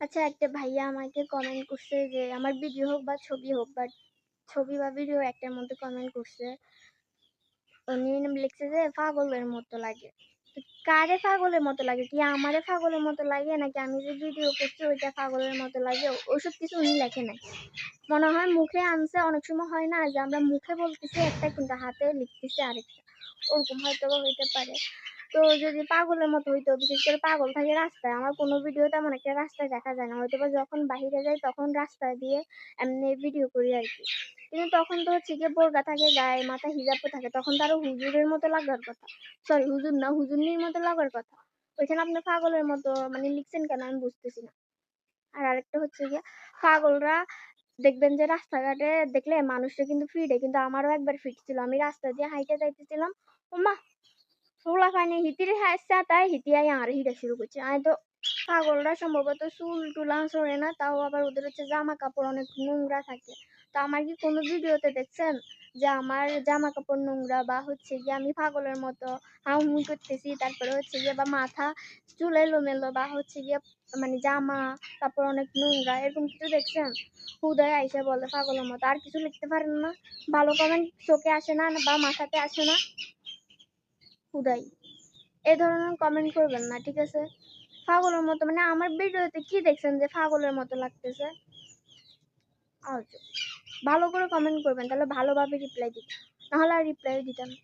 আচ্ছা, একটা ভাইয়া আমাকে কমেন্ট করছে যে আমার ভিডিও হোক বা ছবি হোক, বাট ছবি বা ভিডিও একটার মধ্যে কমেন্ট করছে। উনি লিখছে যে পাগলের মতো লাগে। তো কারে পাগলের মতো লাগে? কি আমারে পাগলের মতো লাগে, নাকি আমি যে ভিডিও করছি ওইটা পাগলের মতো লাগে? ওইসব কিছু উনি লেখে নাই। মনে হয় মুখে আনছে। অনেক সময় হয় না যে আমরা মুখে বলতেছি একটা কিন্তু হাতে লিখতেছি আরেকটা, ওরকম হয়তো বা হইতে পারে। তো যদি পাগলের মতো হইতো, বিশেষ করে পাগল থাকে রাস্তায়, আমার কোনো ভিডিও তেমন একটা রাস্তায় দেখা যায় না। হয়তোবা যখন বাহিরে যাই তখন রাস্তা দিয়ে এমনি ভিডিও করি আরকি। কিন্তু তখন তো হচ্ছে গিয়ে বোরকা থাকে গায়ে, মাথায় হিজাবও থাকে। তখন তো আরো হুজুরের মতো লাগার কথা। সরি, হুজুর না, হুজুরনির মতো লাগার কথা। ওইখানে আপনি পাগলের মতো মানে লিখছেন কেন আমি বুঝতেছি না। আর আরেকটা হচ্ছে গিয়ে পাগলরা দেখবেন যে রাস্তাঘাটে দেখলে মানুষরা কিন্তু ফিডে, কিন্তু আমারও একবার ফিটছিল। আমি রাস্তা দিয়ে হাইটে যাইতেছিলাম। ওমা! পোলাপাইনে হিতির হাইসা তাই হিতিয়াই আমারে হিটা শুরু করছে। আমি তো পাগলরা সম্ভবত চুল-টুল আঁচড়ে না, তাও আবার ওদের হচ্ছে জামা-কাপড় অনেক নোংরা থাকে। তো আমার কি কোনো ভিডিওতে দেখছেন যে আমার জামা-কাপড় নোংরা, বা হচ্ছে গিয়ে আমি পাগলের মতো হাউ-মাউ করতেছি, তারপরে হচ্ছে গিয়ে বা মাথা চুল এলোমেলো, বা হচ্ছে গিয়ে মানে জামা কাপড় অনেক নোংরা, এরকম কিছু দেখছেন? হুদাই আইসা বলে পাগলের মতো। আর কিছু লিখতে পারেন না? ভালো কমেন্ট চোখে আসে না বা মাথাতে আসে না? হুদাই এ ধরনের কমেন্ট করবেন না, ঠিক আছে? পাগলের মতো মানে আমার ভিডিওতে কি দেখছেন যে পাগলের মতো লাগতেছে? আজব! ভালো করে কমেন্ট করবেন, তাহলে ভালোভাবে রিপ্লাই দিবেন। নাহলে আর রিপ্লাই দিতাম না।